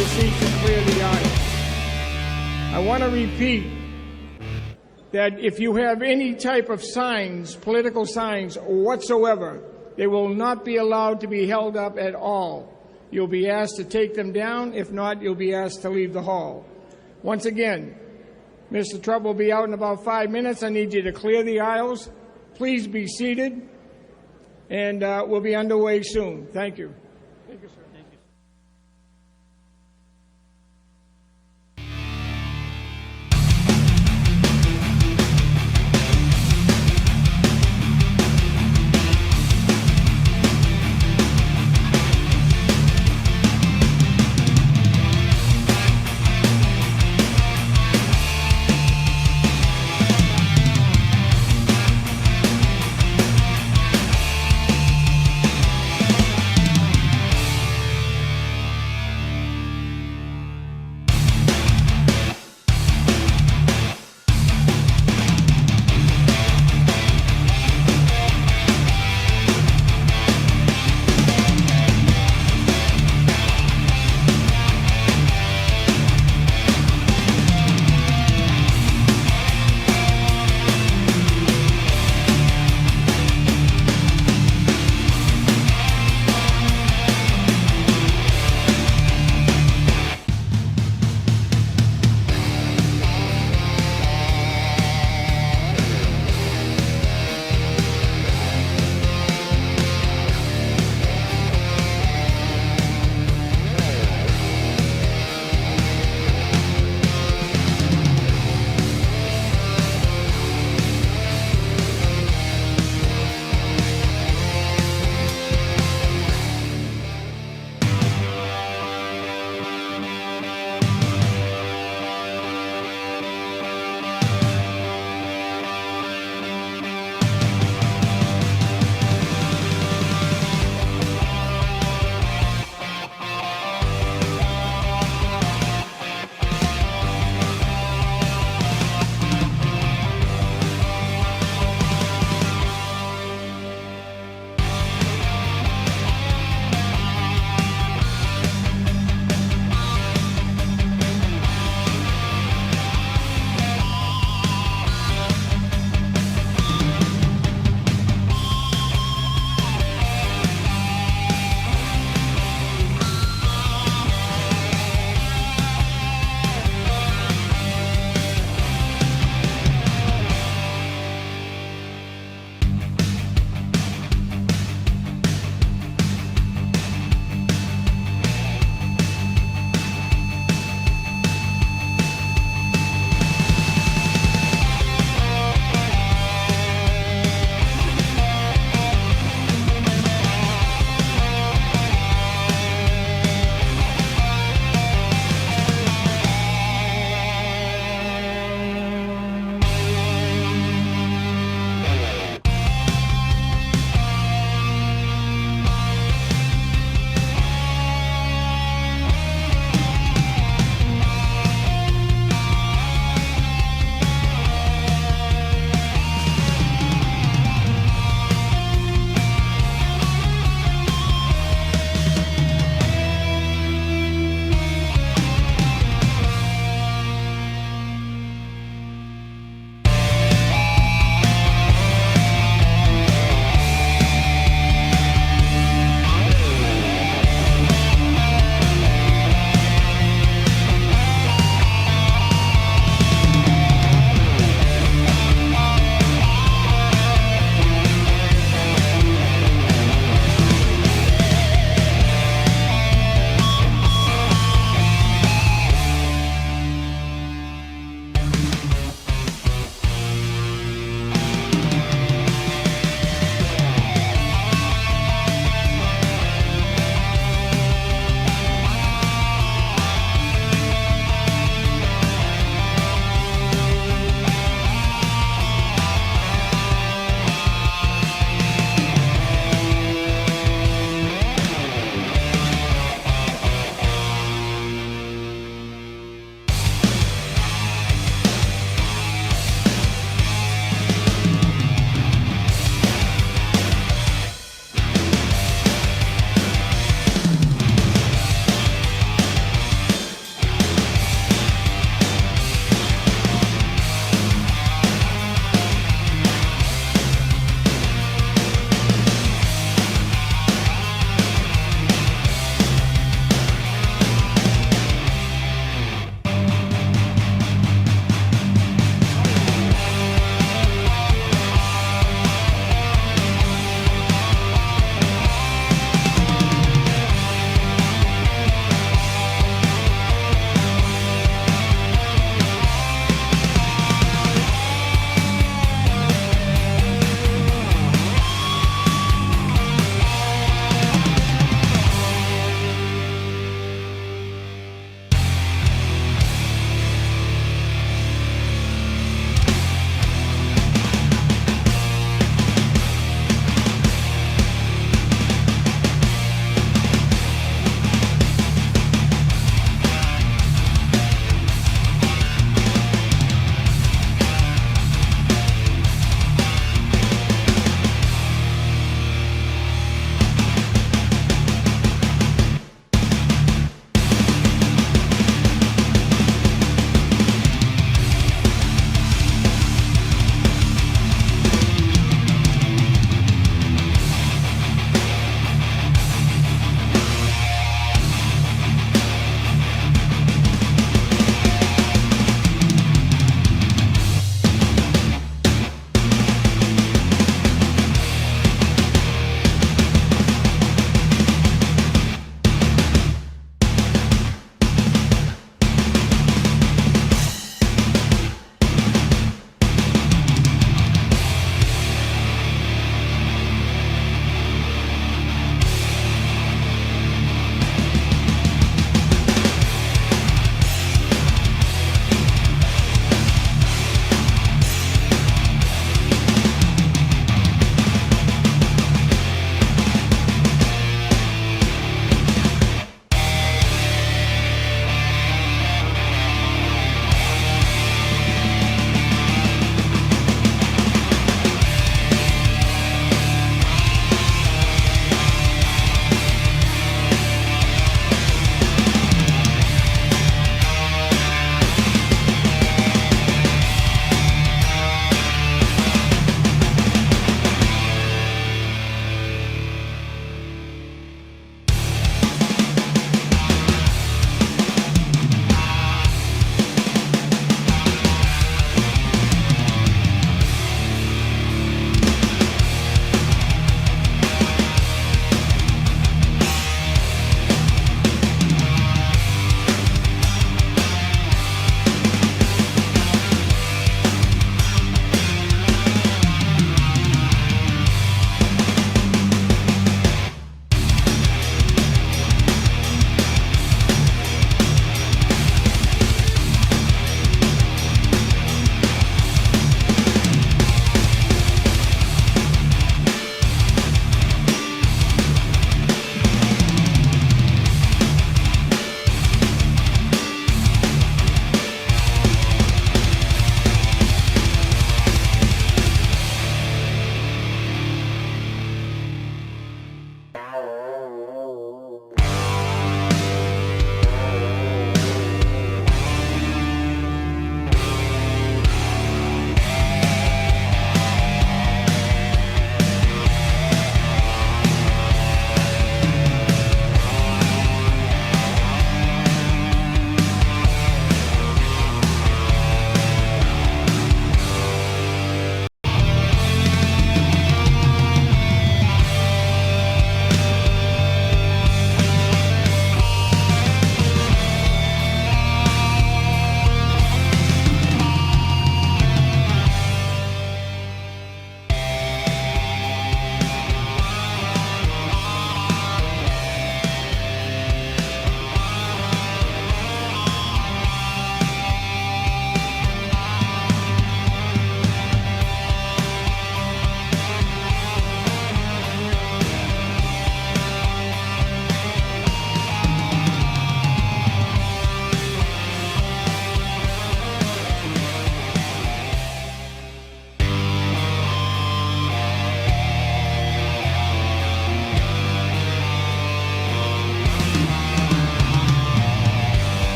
your seats and clear the aisle. I want to repeat that if you have any type of signs, political signs whatsoever, they will not be allowed to be held up at all. You'll be asked to take them down. If not, you'll be asked to leave the hall. Once again, Mr. Trump will be out in about 5 minutes. I need you to clear the aisles. Please be seated, and we'll be underway soon. Thank you. Thank you, sir. Thank you.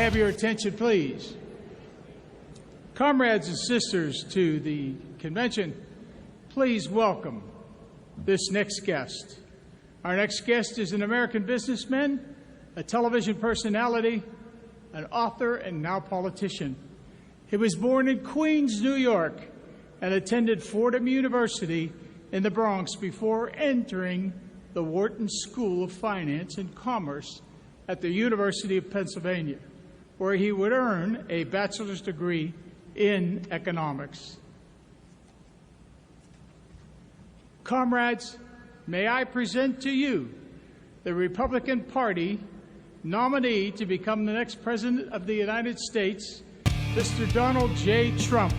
have your attention, please? Comrades and sisters to the convention, please welcome this next guest. Our next guest is an American businessman, a television personality, an author, and now politician. He was born in Queens, New York, and attended Fordham University in the Bronx before entering the Wharton School of Finance and Commerce at the University of Pennsylvania, where he would earn a bachelor's degree in economics. Comrades, may I present to you the Republican Party nominee to become the next President of the United States, Mr. Donald J. Trump.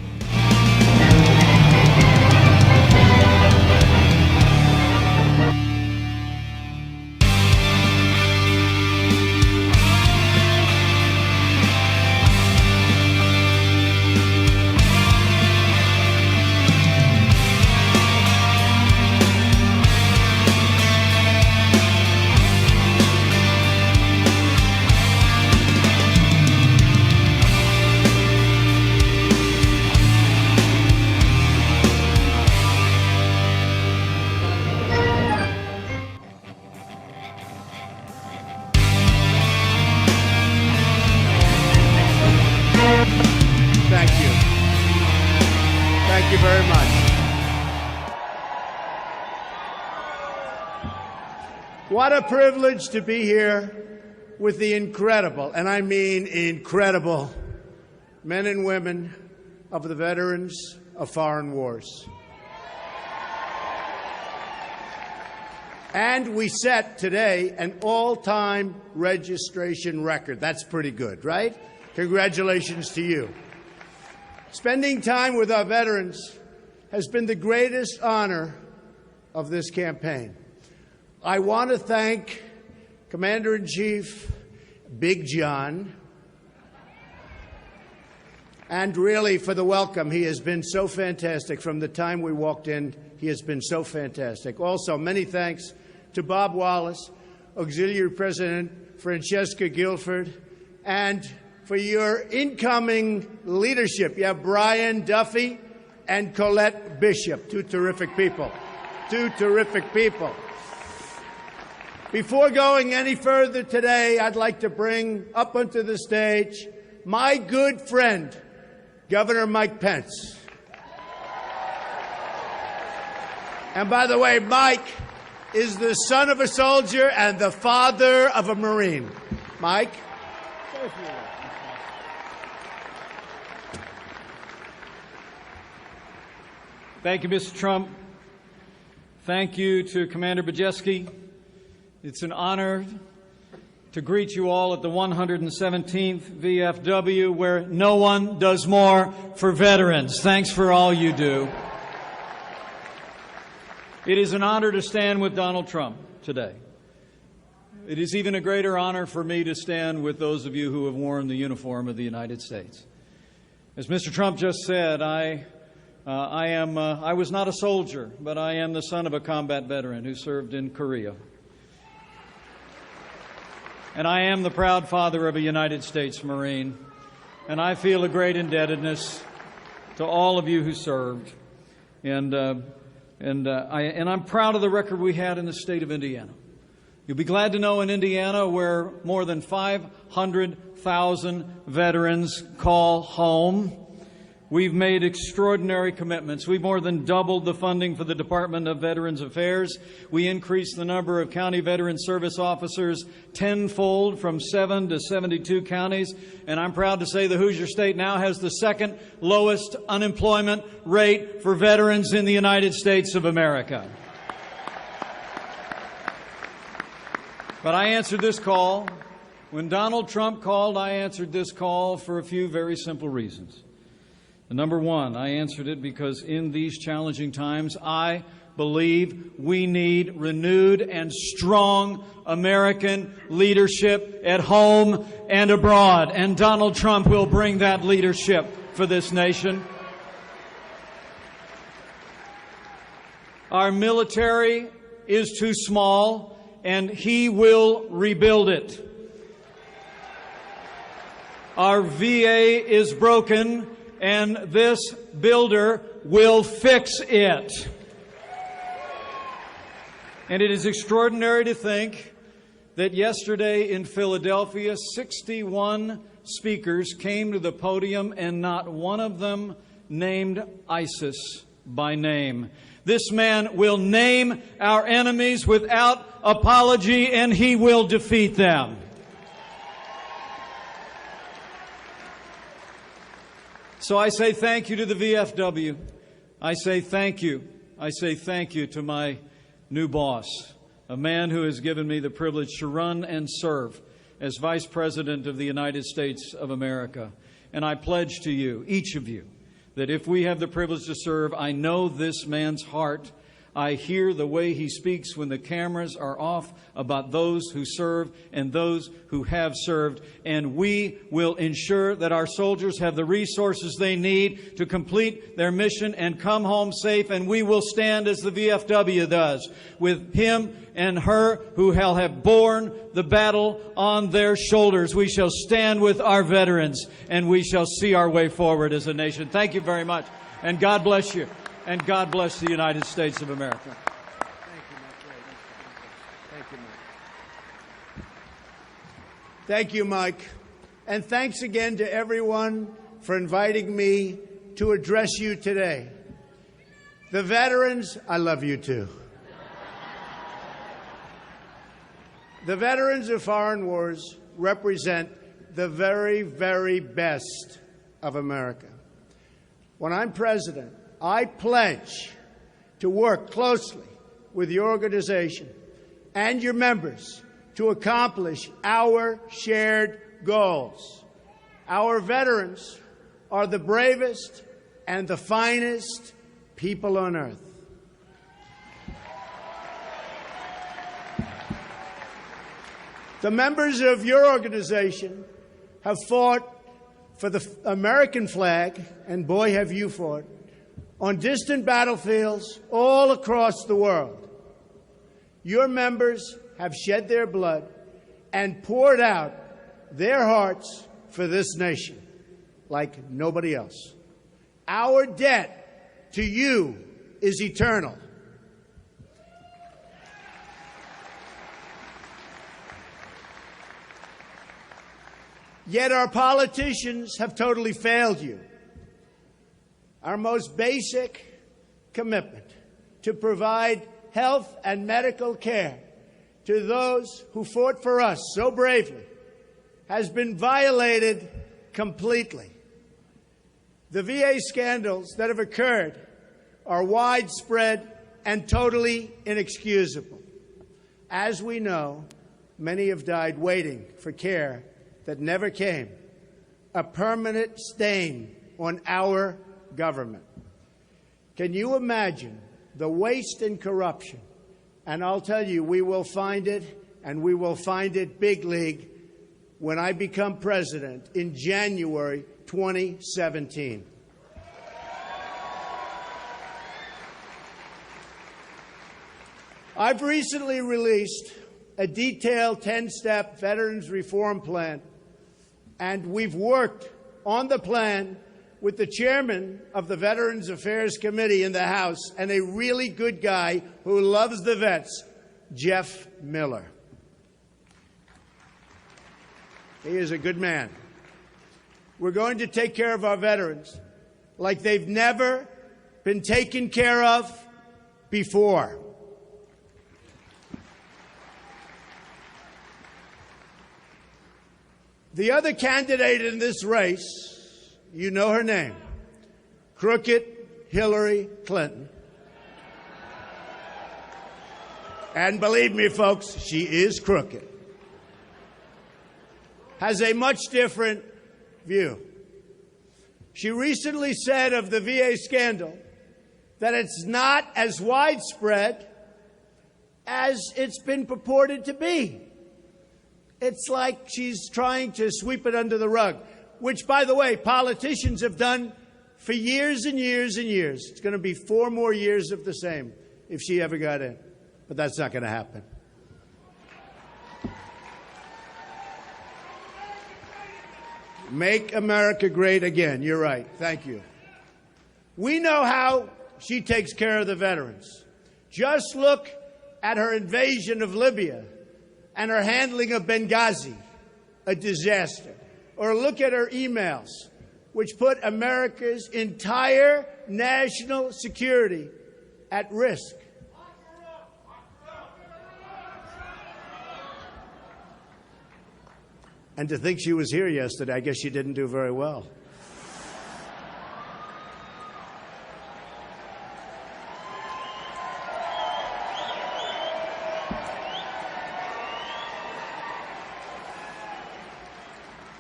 Thank you very much. What a privilege to be here with the incredible, and I mean incredible, men and women of the veterans of foreign wars. And we set today an all-time registration record. That's pretty good, right? Congratulations to you. Spending time with our veterans has been the greatest honor of this campaign. I want to thank Commander-in-Chief Big John, and really for the welcome. He has been so fantastic. From the time we walked in, he has been so fantastic. Also, many thanks to Bob Wallace, Auxiliary President Francesca Guilford, and for your incoming leadership. You have Brian Duffy and Colette Bishop, two terrific people. Two terrific people. Before going any further today, I'd like to bring up onto the stage my good friend, Governor Mike Pence. And by the way, Mike is the son of a soldier and the father of a Marine. Mike? Thank you, Mr. Trump. Thank you to Commander Bajewski. It's an honor to greet you all at the 117th VFW, where no one does more for veterans. Thanks for all you do. It is an honor to stand with Donald Trump today. It is even a greater honor for me to stand with those of you who have worn the uniform of the United States. As Mr. Trump just said, I was not a soldier, but I am the son of a combat veteran who served in Korea. And I am the proud father of a United States Marine. And I feel a great indebtedness to all of you who served. And I'm proud of the record we had in the state of Indiana. You'll be glad to know in Indiana, where more than 500,000 veterans call home, we've made extraordinary commitments. We've more than doubled the funding for the Department of Veterans Affairs. We increased the number of county veteran service officers tenfold from 7 to 72 counties. And I'm proud to say the Hoosier State now has the second lowest unemployment rate for veterans in the United States of America. But I answered this call. When Donald Trump called, I answered this call for a few very simple reasons. Number one, I answered it because in these challenging times, I believe we need renewed and strong American leadership at home and abroad. And Donald Trump will bring that leadership for this nation. Our military is too small, and he will rebuild it. Our VA is broken, and this builder will fix it. And it is extraordinary to think that yesterday in Philadelphia, 61 speakers came to the podium and not one of them named ISIS by name. This man will name our enemies without apology, and he will defeat them. So I say thank you to the VFW. I say thank you. I say thank you to my new boss, a man who has given me the privilege to run and serve as Vice President of the United States of America. And I pledge to you, each of you, that if we have the privilege to serve, I know this man's heart. I hear the way he speaks when the cameras are off about those who serve and those who have served. And we will ensure that our soldiers have the resources they need to complete their mission and come home safe. And we will stand as the VFW does, with him and her who have borne the battle on their shoulders. We shall stand with our veterans, and we shall see our way forward as a nation. Thank you very much, and God bless you. And God bless the United States of America. Thank you, Mike. Thank you, Mike. Thank you, Mike. And thanks again to everyone for inviting me to address you today. The veterans, I love you too. The veterans of foreign wars represent the very, very best of America. When I'm president, I pledge to work closely with your organization and your members to accomplish our shared goals. Our veterans are the bravest and the finest people on earth. The members of your organization have fought for the American flag, and boy, have you fought, on distant battlefields all across the world. Your members have shed their blood and poured out their hearts for this nation like nobody else. Our debt to you is eternal. Yet our politicians have totally failed you. Our most basic commitment to provide health and medical care to those who fought for us so bravely has been violated completely. The VA scandals that have occurred are widespread and totally inexcusable. As we know, many have died waiting for care that never came, a permanent stain on our government. Can you imagine the waste and corruption? And I'll tell you, we will find it, and we will find it big league when I become president in January 2017. I've recently released a detailed 10-step veterans reform plan, and we've worked on the plan with the chairman of the Veterans Affairs Committee in the House and a really good guy who loves the vets, Jeff Miller. He is a good man. We're going to take care of our veterans like they've never been taken care of before. The other candidate in this race, you know her name, Crooked Hillary Clinton. And believe me, folks, she is crooked. Has a much different view. She recently said of the VA scandal that it's not as widespread as it's been purported to be. It's like she's trying to sweep it under the rug, which, by the way, politicians have done for years and years and years. It's going to be 4 more years of the same if she ever got in. But that's not going to happen. Make America great again. You're right. Thank you. We know how she takes care of the veterans. Just look at her invasion of Libya and her handling of Benghazi, a disaster. Or look at her emails, which put America's entire national security at risk. And to think she was here yesterday, I guess she didn't do very well.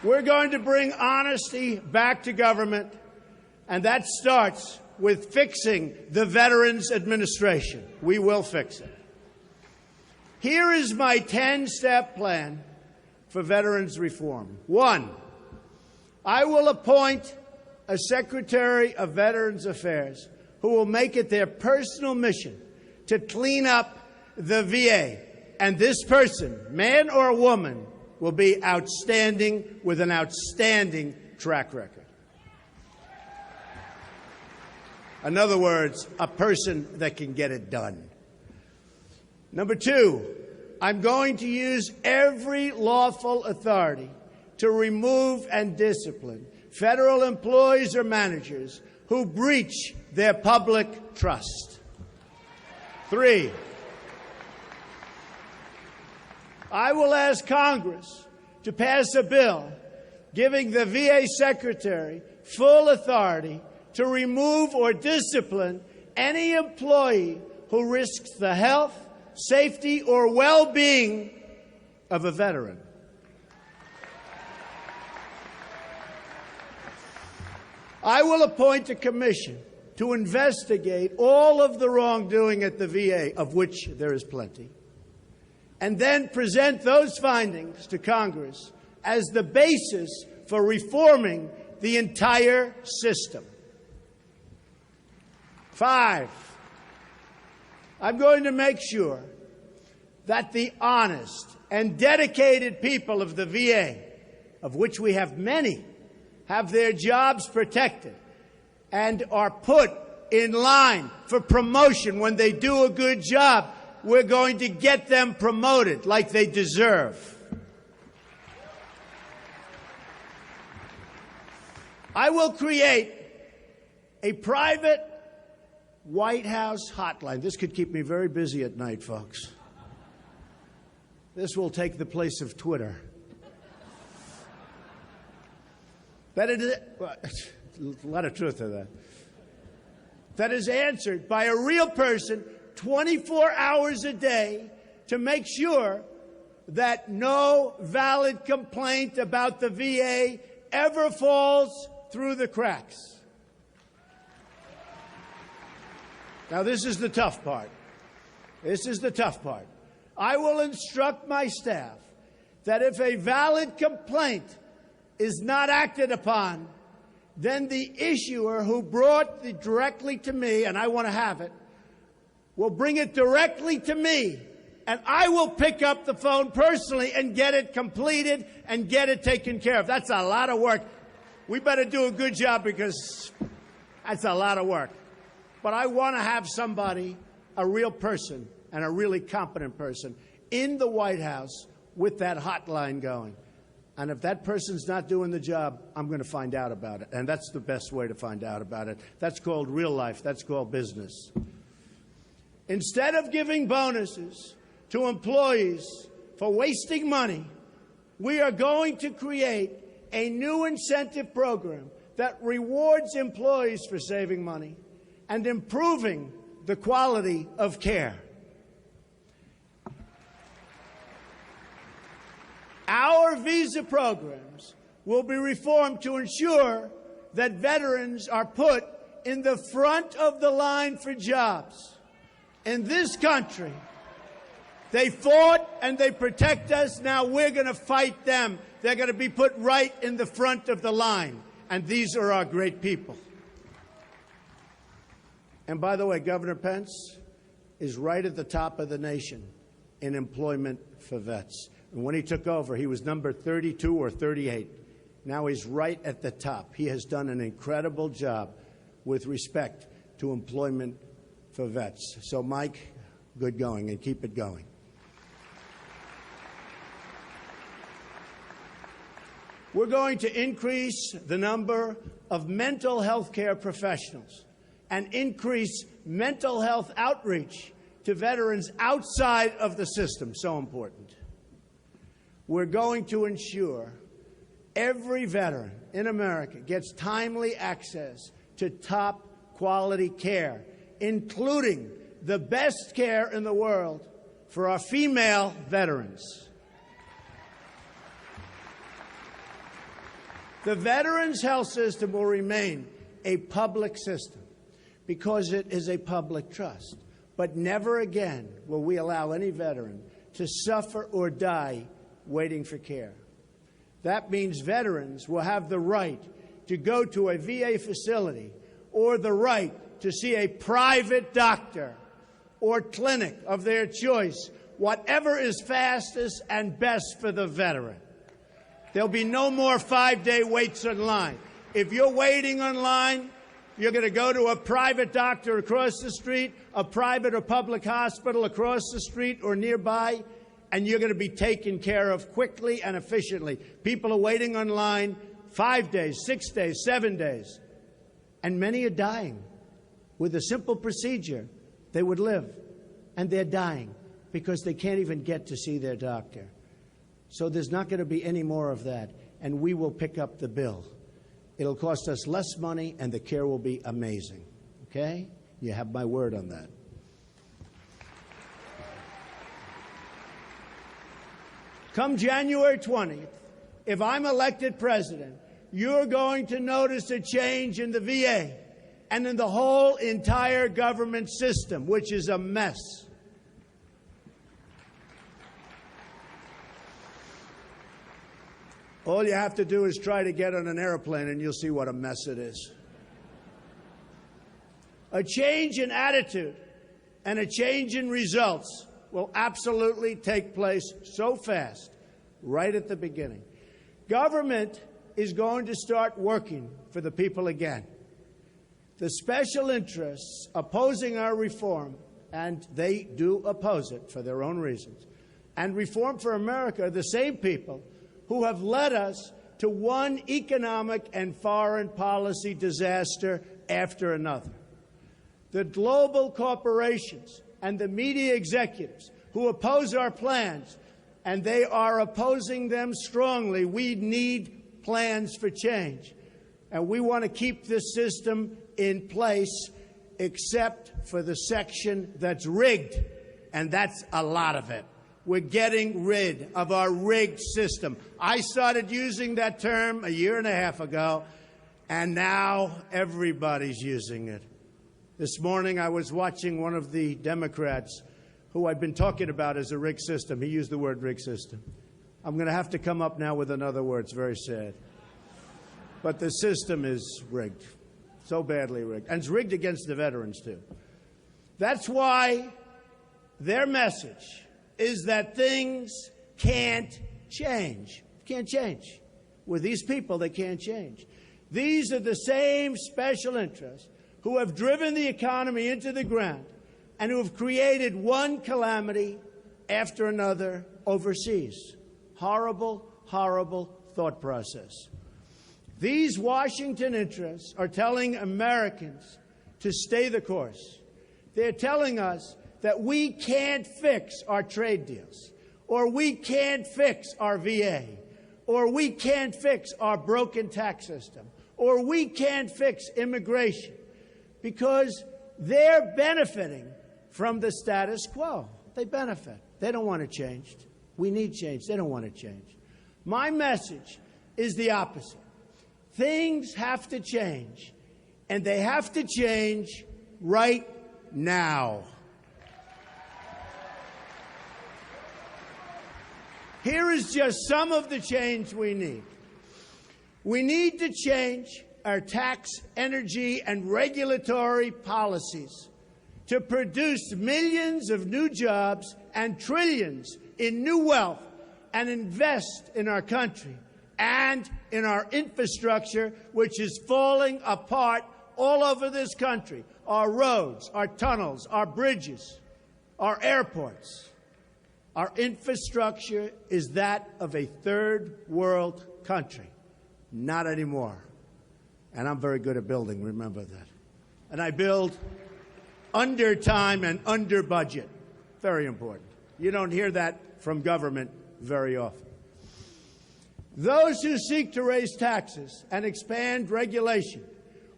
We're going to bring honesty back to government, and that starts with fixing the Veterans Administration. We will fix it. Here is my 10-step plan for veterans reform. 1, I will appoint a Secretary of Veterans Affairs who will make it their personal mission to clean up the VA. And this person, man or woman, will be outstanding with an outstanding track record. In other words, a person that can get it done. Number 2, I'm going to use every lawful authority to remove and discipline federal employees or managers who breach their public trust. 3, I will ask Congress to pass a bill giving the VA Secretary full authority to remove or discipline any employee who risks the health, safety, or well-being of a veteran. I will appoint a commission to investigate all of the wrongdoing at the VA, of which there is plenty, and then present those findings to Congress as the basis for reforming the entire system. 5, I'm going to make sure that the honest and dedicated people of the VA, of which we have many, have their jobs protected and are put in line for promotion when they do a good job. We're going to get them promoted like they deserve. I will create a private White House hotline. This could keep me very busy at night, folks. This will take the place of Twitter. That is, well, a lot of truth to that. That is answered by a real person 24 hours a day to make sure that no valid complaint about the VA ever falls through the cracks. Now, this is the tough part. This is the tough part. I will instruct my staff that if a valid complaint is not acted upon, then the issuer who brought it directly to me, and I want to have it, will bring it directly to me, and I will pick up the phone personally and get it completed and get it taken care of. That's a lot of work. We better do a good job because that's a lot of work. But I want to have somebody, a real person, and a really competent person in the White House with that hotline going. And if that person's not doing the job, I'm going to find out about it. And that's the best way to find out about it. That's called real life. That's called business. Instead of giving bonuses to employees for wasting money, we are going to create a new incentive program that rewards employees for saving money and improving the quality of care. Our visa programs will be reformed to ensure that veterans are put in the front of the line for jobs. In this country, they fought and they protect us. Now we're going to fight them. They're going to be put right in the front of the line. And these are our great people. And by the way, Governor Pence is right at the top of the nation in employment for vets. And when he took over, he was number 32 or 38 Now he's right at the top. He has done an incredible job with respect to employment for vets. So, Mike, good going, and keep it going. We're going to increase the number of mental health care professionals and increase mental health outreach to veterans outside of the system. So important. We're going to ensure every veteran in America gets timely access to top quality care, including the best care in the world for our female veterans. The Veterans Health System will remain a public system because it is a public trust. But never again will we allow any veteran to suffer or die waiting for care. That means veterans will have the right to go to a VA facility or the right to see a private doctor or clinic of their choice, whatever is fastest and best for the veteran. There'll be no more 5-day waits in line. If you're waiting online, you're going to go to a private doctor across the street, a private or public hospital across the street or nearby, and you're going to be taken care of quickly and efficiently. People are waiting online 5 days, 6 days, 7 days, and many are dying. With a simple procedure, they would live, and they're dying because they can't even get to see their doctor. So there's not going to be any more of that, and we will pick up the bill. It'll cost us less money, and the care will be amazing. Okay? You have my word on that. Come January 20th, if I'm elected president, you're going to notice a change in the VA and in the whole entire government system, which is a mess. All you have to do is try to get on an airplane, and you'll see what a mess it is. A change in attitude and a change in results will absolutely take place so fast, right at the beginning. Government is going to start working for the people again. The special interests opposing our reform, and they do oppose it for their own reasons, and Reform for America are the same people who have led us to one economic and foreign policy disaster after another. The global corporations and the media executives who oppose our plans, and they are opposing them strongly. We need plans for change. And we want to keep this system in place except for the section that's rigged, and that's a lot of it. We're getting rid of our rigged system. I started using that term a year and a half ago, and now everybody's using it. This morning I was watching one of the Democrats who I've been talking about as a rigged system. He used the word rigged system. I'm going to have to come up now with another word. It's very sad. But the system is rigged, so badly rigged. And it's rigged against the veterans, too. That's why their message is that things can't change. Can't change. With these people, they can't change. These are the same special interests who have driven the economy into the ground and who have created one calamity after another overseas. Horrible, horrible thought process. These Washington interests are telling Americans to stay the course. They're telling us that we can't fix our trade deals, or we can't fix our VA, or we can't fix our broken tax system, or we can't fix immigration, because they're benefiting from the status quo. They benefit. They don't want it changed. We need change. They don't want it changed. My message is the opposite. Things have to change, and they have to change right now. Here is just some of the change we need. We need to change our tax, energy, and regulatory policies to produce millions of new jobs and trillions in new wealth and invest in our country. and in our infrastructure, which is falling apart all over this country. Our roads, our tunnels, our bridges, our airports. Our infrastructure is that of a third world country. Not anymore. And I'm very good at building, remember that. And I build under time and under budget. Very important. You don't hear that from government very often. Those who seek to raise taxes and expand regulation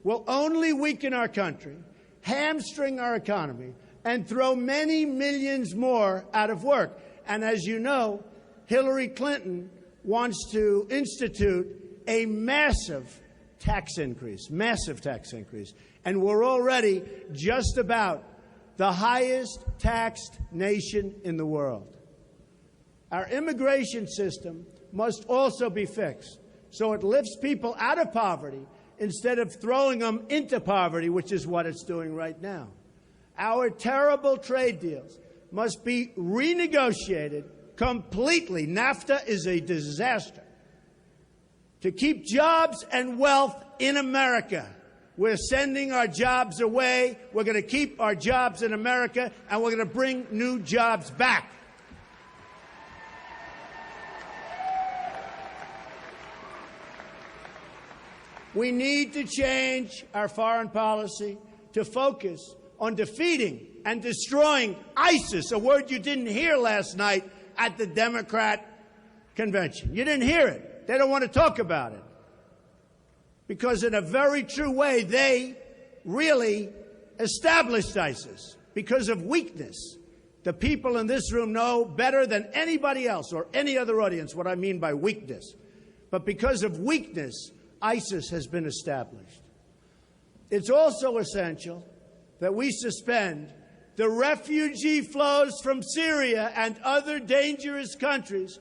will only weaken our country, hamstring our economy, and throw many millions more out of work. And as you know, Hillary Clinton wants to institute a massive tax increase. And we're already just about the highest taxed nation in the world. Our immigration system must also be fixed so it lifts people out of poverty instead of throwing them into poverty, which is what it's doing right now. Our terrible trade deals must be renegotiated completely. NAFTA is a disaster. To keep jobs and wealth in America, we're sending our jobs away. We're going to keep our jobs in America, and we're going to bring new jobs back. We need to change our foreign policy to focus on defeating and destroying ISIS, a word you didn't hear last night at the Democrat convention. You didn't hear it. They don't want to talk about it. Because in a very true way, they really established ISIS because of weakness. The people in this room know better than anybody else or any other audience what I mean by weakness. But because of weakness, ISIS has been established. It's also essential that we suspend the refugee flows from Syria and other dangerous countries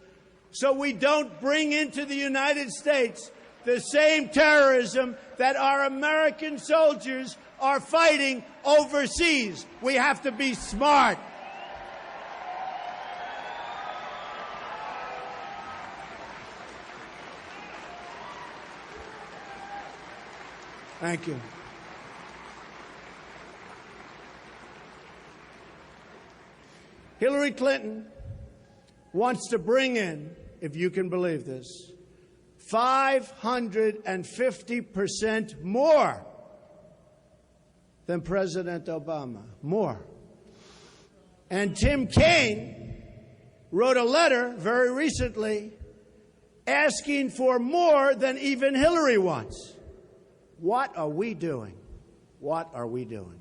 so we don't bring into the United States the same terrorism that our American soldiers are fighting overseas. We have to be smart. Thank you. Hillary Clinton wants to bring in, if you can believe this, 550% more than President Obama. More. And Tim Kaine wrote a letter very recently asking for more than even Hillary wants. What are we doing? What are we doing?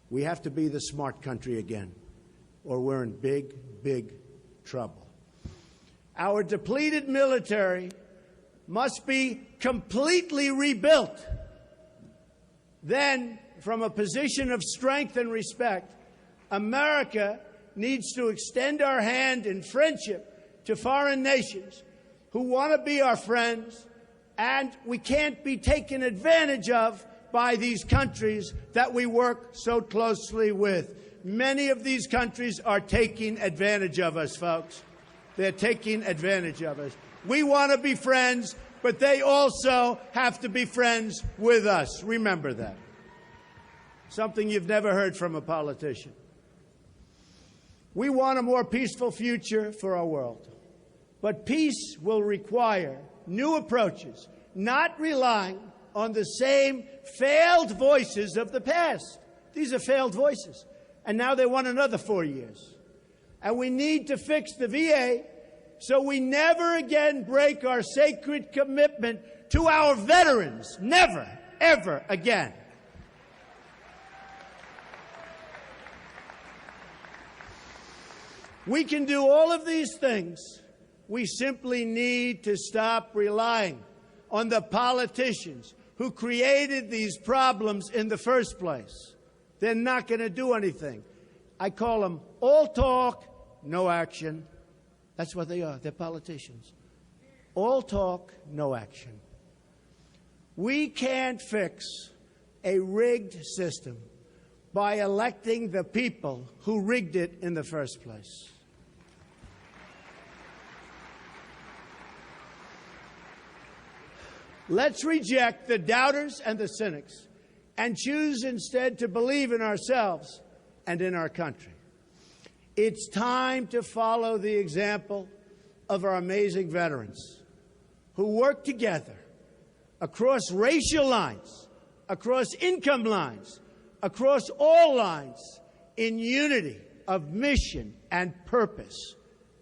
We have to be the smart country again, or we're in big, big trouble. Our depleted military must be completely rebuilt. Then, from a position of strength and respect, America needs to extend our hand in friendship to foreign nations who want to be our friends, and we can't be taken advantage of by these countries that we work so closely with. Many of these countries are taking advantage of us, folks. They're taking advantage of us. We want to be friends, but they also have to be friends with us. Remember that. Something you've never heard from a politician. We want a more peaceful future for our world. But peace will require new approaches, not relying on the same failed voices of the past. These are failed voices. And now they want another 4 years. And we need to fix the VA so we never again break our sacred commitment to our veterans. Never, ever again. We can do all of these things. We simply need to stop relying on the politicians who created these problems in the first place. They're not going to do anything. I call them all talk, no action. That's what they are. They're politicians. All talk, no action. We can't fix a rigged system by electing the people who rigged it in the first place. Let's reject the doubters and the cynics and choose instead to believe in ourselves and in our country. It's time to follow the example of our amazing veterans who work together across racial lines, across income lines, across all lines, in unity of mission and purpose.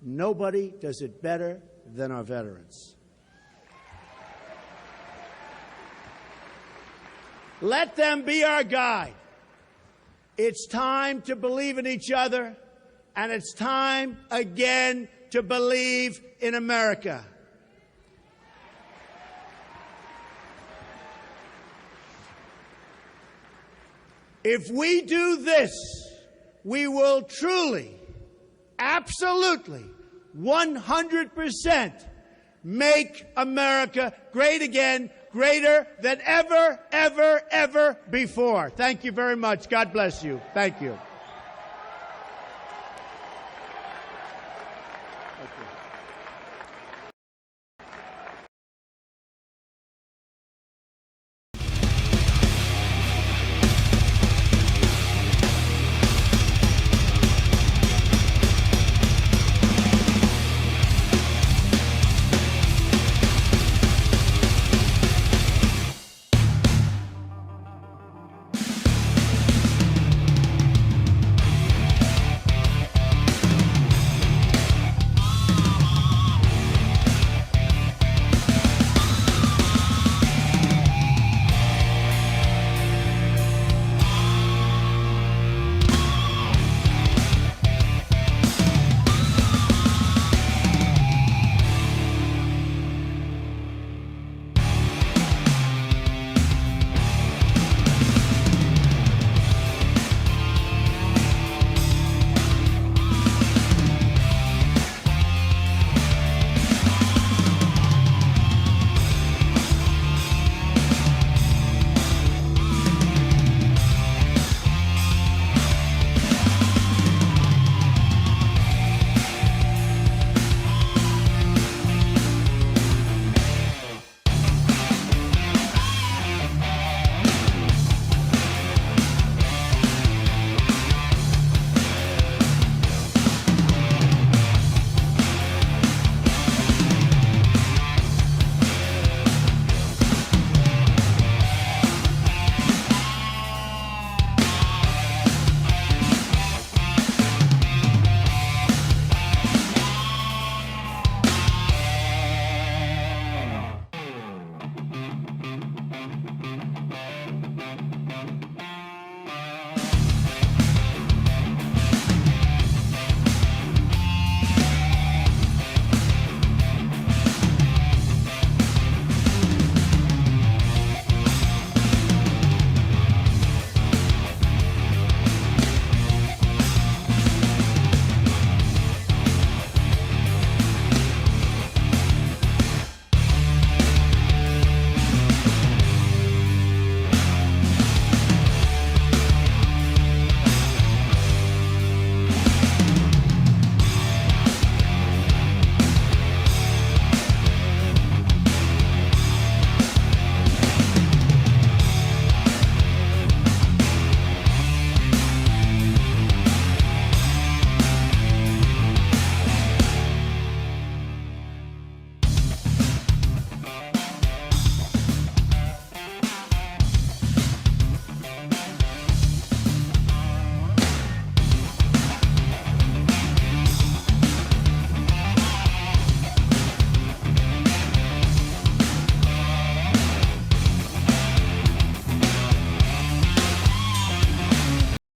Nobody does it better than our veterans. Let them be our guide. It's time to believe in each other, and it's time again to believe in America. If we do this, we will truly, absolutely, 100% make America great again, greater than ever, ever, ever before. Thank you very much. God bless you. Thank you. Thank you.